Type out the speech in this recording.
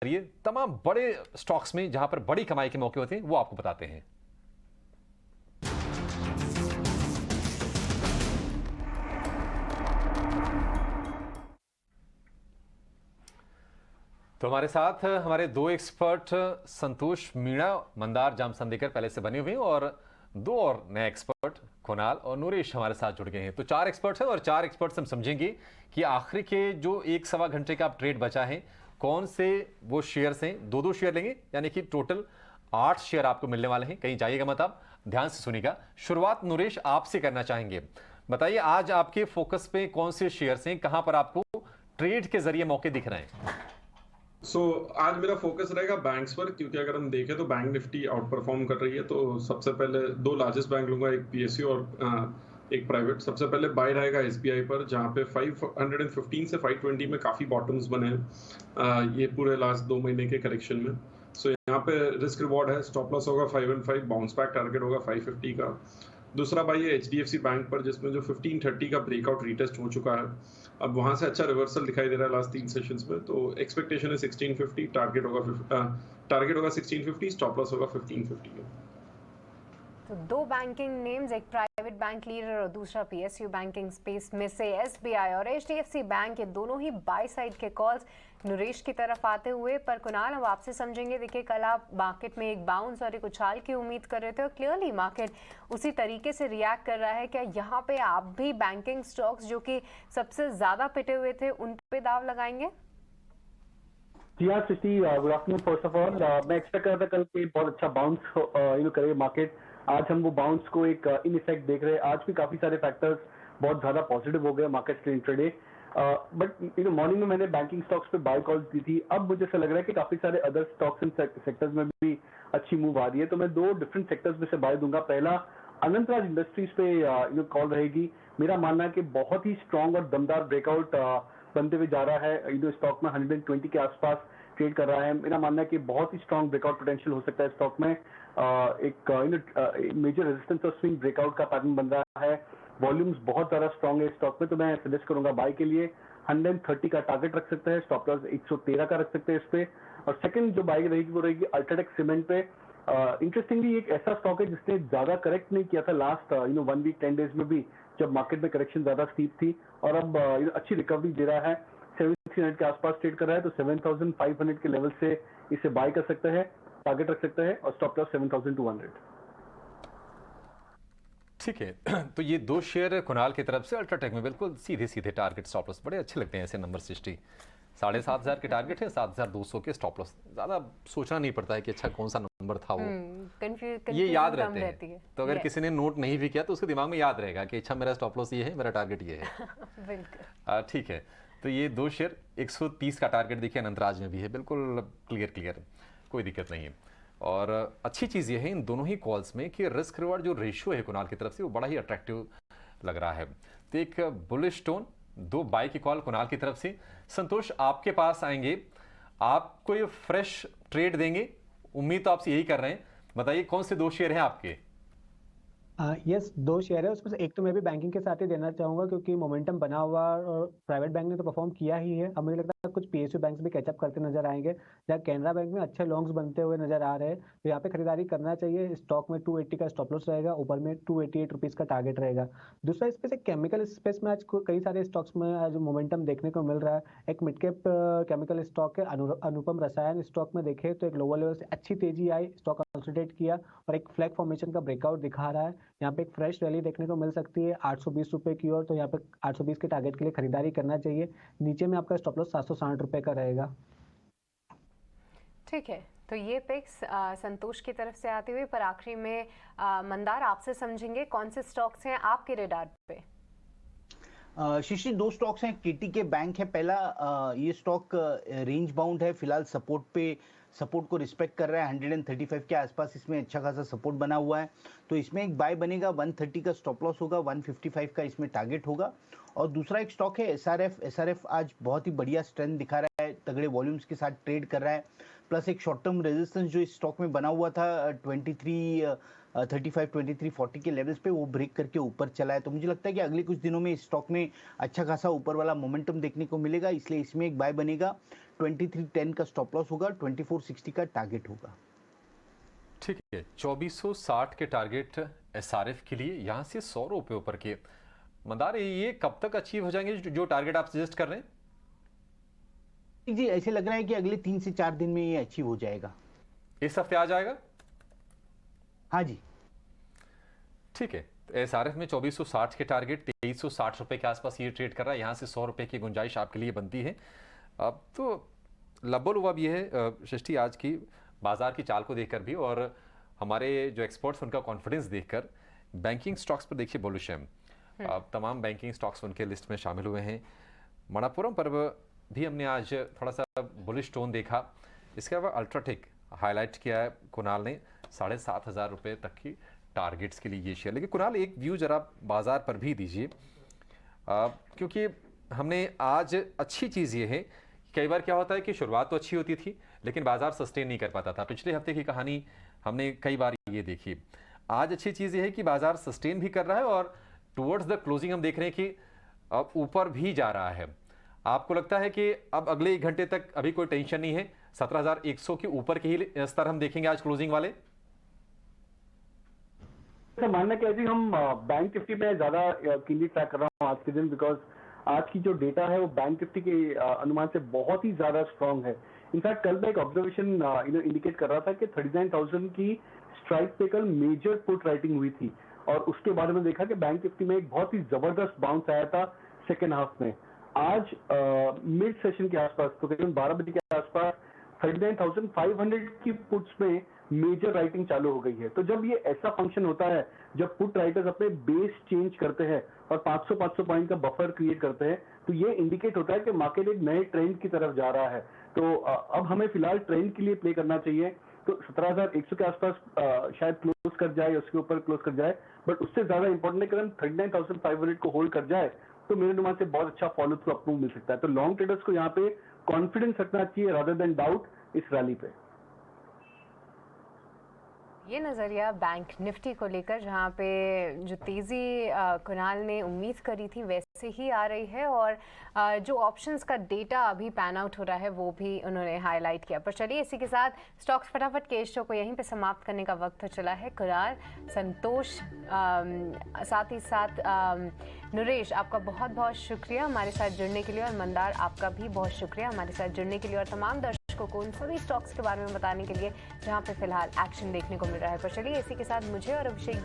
जरिए तमाम बड़े स्टॉक्स में जहां पर बड़ी कमाई के मौके होते हैं वो आपको बताते हैं। तो हमारे साथ हमारे दो एक्सपर्ट संतोष मीणा, मंदार जामसंदेकर पहले से बने हुए हैं, और दो और नए एक्सपर्ट कुणाल और नूरेश हमारे साथ जुड़ गए हैं। तो चार एक्सपर्ट्स हैं और चार एक्सपर्ट्स हम समझेंगे कि आखिरी के जो एक सवा घंटे का ट्रेड बचा है कौन से वो शेयर्स हैं। दो दो शेयर लेंगे यानी कि टोटल 8 शेयर आपको मिलने वाले हैं। कहीं जाइएगा मत, आप ध्यान से सुनिएगा। शुरुआत नूरेश आपसे करना चाहेंगे। बताइए आज आपके फोकस पे कौन से शेयर्स हैं, कहां पर आपको ट्रेड के जरिए मौके दिख रहे हैं? आज मेरा फोकस रहेगा बैंक्स पर, क्योंकि अगर हम देखें तो बैंक निफ्टी आउट परफॉर्म कर रही है। तो सबसे पहले दो लार्जेस्ट बैंक लूंगा, एक पीएसयू और एक प्राइवेट। सबसे पहले बाय रहेगा एसबीआई पर, जहां पे 515 से 520 में काफी बॉटम्स बने हैं ये पूरे लास्ट 2 महीने के करेक्शन में। यहाँ पे रिस्क रिवॉर्ड है, स्टॉप लॉस होगा 515, बाउंस बैक टारगेट होगा 550 का। दूसरा बाई है एचडीएफसी बैंक पर, जिसमें जो 1530 का ब्रेकआउट रीटेस्ट हो चुका है, अब वहां से अच्छा रिवर्सल दिखाई दे रहा है लास्ट 3 सेशंस में। तो एक्सपेक्टेशन है 1650, टारगेट होगा 1650, स्टॉप लॉस होगा 1550 का। तो दो बैंकिंग नेम्स, एक प्राइवेट बैंक लीडर और दूसरा पीएसयू बैंकिंग स्पेस में से एसबीआई और एचडीएफसी बैंक, के दोनों ही बाय साइड के कॉल्स नरेश की तरफ आते हुए। पर कुणाल, अब आपसे समझेंगे। देखिए, कल आप मार्केट में एक बाउंस और एक उछाल की उम्मीद कर रहे थे और क्लियरली मार्केट उसी तरीके से रिएक्ट कर रहा है। क्या यहाँ पे आप भी बैंकिंग स्टॉक्स जो कि सबसे ज्यादा पिटे हुए थे उन पे दाव लगाएंगे? जी हाँ Srishti, good afternoon. First of all मैं एक्सपेक्ट कर रहा था कल के बहुत अच्छा बाउंस करेगा मार्केट। आज हम वो बाउंस को एक इन इफेक्ट देख रहे हैं। आज भी काफी सारे फैक्टर्स बहुत ज्यादा पॉजिटिव हो गए मार्केट के इंट्राडे। बट मॉर्निंग में मैंने बैंकिंग स्टॉक्स पे बाय कॉल्स दी थी। अब मुझे ऐसा लग रहा है कि काफी सारे अदर स्टॉक्स एंड सेक्टर्स में भी अच्छी मूव आ रही है। तो मैं दो डिफरेंट सेक्टर्स में से बाय दूंगा। पहला अनंतराज इंडस्ट्रीज पे कॉल रहेगी। मेरा मानना है कि बहुत ही स्ट्रांग और दमदार ब्रेकआउट बनते हुए जा रहा है। स्टॉक में 120 के आसपास ट्रेड कर रहा है। मेरा मानना है कि बहुत ही स्ट्रांग ब्रेकआउट पोटेंशियल हो सकता है स्टॉक में। एक मेजर रेजिस्टेंस और स्विंग ब्रेकआउट का पैटर्न बन रहा है। वॉल्यूम्स बहुत ज्यादा स्ट्रांग है स्टॉक में, तो मैं सजेस्ट करूंगा बाय के लिए 130 का टारगेट रख सकते हैं। स्टॉप लॉस 113 का रख सकते हैं इस पे। और सेकंड जो बाय रहेगी वो रहेगी अल्ट्राटेक सीमेंट पे। इंटरेस्टिंगली एक ऐसा स्टॉक है जिसने ज्यादा करेक्ट नहीं किया था लास्ट 1 वीक 10 डेज में भी, जब मार्केट में करेक्शन ज्यादा स्टीप थी, और अब अच्छी रिकवरी दे रहा है। 7300 के आसपास ट्रेड कर रहा है, तो 7500 के लेवल से इसे बाय कर सकते हैं, टारगेट रख सकते हैं, और स्टॉप लॉस 7200। ठीक है। तो ये दो शेयर कुणाल की तरफ से अल्ट्राटेक में बिल्कुल सीधे सीधे टारगेट स्टॉप लॉस, बड़े अच्छे लगते हैं ऐसे नंबर। 7,500 के टारगेट है, 7,200 के स्टॉप लॉस। ज्यादा सोचना नहीं पड़ता है कि अच्छा कौन सा नंबर था वो, ये याद रहते हैं। तो अगर किसी ने नोट नहीं भी किया तो उसके दिमाग में याद रहेगा कि अच्छा मेरा स्टॉप लॉस ये है, मेरा टारगेट ये है। ठीक है। तो ये दो शेयर 130 का टारगेट देखिए अनंतराज में भी है, बिल्कुल क्लियर, कोई दिक्कत नहीं है। और अच्छी चीज़ ये है इन दोनों ही कॉल्स में कि रिस्क रिवॉर्ड जो रेशियो है कुणाल की तरफ से वो बड़ा ही अट्रैक्टिव लग रहा है। तो एक बुलिश टोन, दो बाय की कॉल कुणाल की तरफ से। संतोष, आपके पास आएंगे, आप कोई फ्रेश ट्रेड देंगे, उम्मीद तो आपसे यही कर रहे हैं। बताइए कौन से दो शेयर हैं आपके? यस, दो शेयर है उसमें से एक तो मैं भी बैंकिंग के साथ ही देना चाहूंगा, क्योंकि मोमेंटम बना हुआ और प्राइवेट बैंक ने तो परफॉर्म किया ही है। अब मुझे लगता है कुछ पीएसयू बैंक्स भी कैचअप करते नजर आएंगे, जहाँ कैनरा बैंक में अच्छे लॉन्ग्स बनते हुए नजर आ रहे हैं। तो यहाँ पे खरीदारी करना चाहिए। स्टॉक में 280 का स्टॉप लॉस रहेगा, ऊपर में 288 रुपीज का टारगेट रहेगा। दूसरा स्पेस एक केमिकल स्पेस में आज कई सारे स्टॉक्स में आज मोमेंटम देखने को मिल रहा है। एक मिड कैप केमिकल स्टॉक है अनुपम रसायन। स्टॉक में देखे तो एक लोअर लेवल से अच्छी तेजी आई, स्टॉक कंसोलिडेट किया और एक फ्लैग फॉर्मेशन का ब्रेकआउट दिखा रहा है। यहाँ पे एक फ्रेश रैली देखने को मिल सकती है 820 रुपए की ओर। तो यहाँ पे 820 के टारगेट के लिए खरीदारी करना चाहिए। नीचे में आपका स्टॉप लॉस 760 रुपए का रहेगा। ठीक है, तो ये पिक्स संतोष की तरफ से आती हुई। पर आखिरी में मंदार, आपसे समझेंगे कौन से स्टॉक्स हैं आपके रेडार पे? शीशी, दो स्टॉक्स हैं। केटीके बैंक है पहला। ये स्टॉक रेंज बाउंड है, फिलहाल सपोर्ट को रिस्पेक्ट कर रहा है। 135 के आसपास इसमें अच्छा खासा सपोर्ट बना हुआ है, तो इसमें एक बाय बनेगा। 130 का स्टॉप लॉस होगा, 155 का इसमें टारगेट होगा। और दूसरा एक स्टॉक है एसआरएफ आज बहुत ही बढ़िया स्ट्रेंथ दिखा रहा है, तगड़े वॉल्यूम्स के साथ ट्रेड कर रहा है। प्लस एक शॉर्ट टर्म रेजिस्टेंस जो इस स्टॉक में बना हुआ था 2340 के लेवल्स पे, वो ब्रेक करके ऊपर चला है। तो मुझे लगता है कि अगले कुछ दिनों में इस स्टॉक में अच्छा खासा ऊपर वाला मोमेंटम देखने को मिलेगा, इसलिए इसमें एक बाय बनेगा। 2310 का स्टॉप लॉस होगा, 2460 का टारगेट होगा। ठीक है, 2460 के टारगेट एसआरएफ के लिए, यहाँ से 100 रुपये ऊपर के मंदार, ये कब तक अचीव हो जाएंगे जो टारगेट आप सजेस्ट कर रहे हैं? जी ऐसे लग रहा है कि अगले 3 से 4 दिन में ये अचीव हो जाएगा। इस हफ्ते आ जाएगा? हाँ जी ठीक है, तो एसआरएफ में 2460 के टारगेट, 2360 रुपए के आसपास ये ट्रेड कर रहा है। यहाँ से 100 रुपए की गुंजाइश आपके लिए बनती है। अब तो लब्बो-लुबब ये है सृष्टि, आज की बाजार की चाल को देखकर भी और हमारे जो एक्सपर्ट्स उनका कॉन्फिडेंस देखकर, बैंकिंग स्टॉक्स पर देखिए बुलिश है। अब तमाम बैंकिंग स्टॉक्स उनके लिस्ट में शामिल हुए हैं। मणप्पुरम पर भी हमने आज थोड़ा सा बुलिश टोन देखा। इसके अलावा अल्ट्राटेक हाईलाइट किया है कुणाल ने, 7,500 रुपये तक की टारगेट्स के लिए ये शेयर। लेकिन कुणाल, एक व्यू जरा बाजार पर भी दीजिए, क्योंकि हमने आज अच्छी चीज़ ये है, कई बार क्या होता है कि शुरुआत तो अच्छी होती थी लेकिन बाजार सस्टेन नहीं कर पाता था। पिछले हफ्ते की कहानी हमने कई बार ये देखी। आज अच्छी चीज़ ये है कि बाजार सस्टेन भी कर रहा है और टुवर्ड्स द क्लोजिंग हम देख रहे हैं कि अब ऊपर भी जा रहा है। आपको लगता है कि अब अगले 1 घंटे तक अभी कोई टेंशन नहीं है, 17,100 के ऊपर के ही स्तर हम देखेंगे आज क्लोजिंग वाले? सर मानना क्या है जी, हम बैंक निफ्टी में ज्यादा कीनली ट्रैक कर रहा हूँ आज के दिन, बिकॉज आज की जो डेटा है वो बैंक निफ्टी के अनुमान से बहुत ही ज्यादा स्ट्रांग है। इनफैक्ट कल मैं एक ऑब्जर्वेशन इंडिकेट कर रहा था कि 39,000 की स्ट्राइक पे कल मेजर पुट राइटिंग हुई थी और उसके बाद में देखा कि बैंक निफ्टी में एक बहुत ही जबरदस्त बाउंस आया था सेकेंड हाफ में। आज मिड सेशन के आसपास, तो करीबन 12 बजे के आसपास 39,500 की पुट्स में मेजर राइटिंग चालू हो गई है। तो जब ये ऐसा फंक्शन होता है, जब पुट राइटर्स अपने बेस चेंज करते हैं और 500 पॉइंट का बफर क्रिएट करते हैं, तो ये इंडिकेट होता है कि मार्केट एक नए ट्रेंड की तरफ जा रहा है। तो अब हमें फिलहाल ट्रेंड के लिए प्ले करना चाहिए। तो 17,100 के आसपास शायद क्लोज कर जाए, उसके ऊपर क्लोज कर जाए, बट उससे ज्यादा इंपॉर्टेंट है कि हम 39,500 को होल्ड कर जाए तो मेरे अनुमान से बहुत अच्छा फॉलो थ्रू अप्रूव मिल सकता है। तो लॉन्ग ट्रेडर्स को यहाँ पे कॉन्फिडेंस रखना चाहिए रादर देन डाउट इस रैली पे। ये नज़रिया बैंक निफ्टी को लेकर, जहाँ पे जो तेज़ी कुणाल ने उम्मीद करी थी वैसे ही आ रही है और जो ऑप्शंस का डेटा अभी पैन आउट हो रहा है वो भी उन्होंने हाईलाइट किया। पर चलिए इसी के साथ स्टॉक्स फटाफट के शो को यहीं पे समाप्त करने का वक्त हो चला है। कुणाल, संतोष, साथ ही साथ नरेश, आपका बहुत बहुत शुक्रिया हमारे साथ जुड़ने के लिए, और मंदार आपका भी बहुत शुक्रिया हमारे साथ जुड़ने के लिए, और तमाम दर्शकों को उन सभी स्टॉक्स के बारे में बताने के लिए जहां पे फिलहाल एक्शन देखने को मिल रहा है। पर चलिए इसी के साथ मुझे और अभिषेक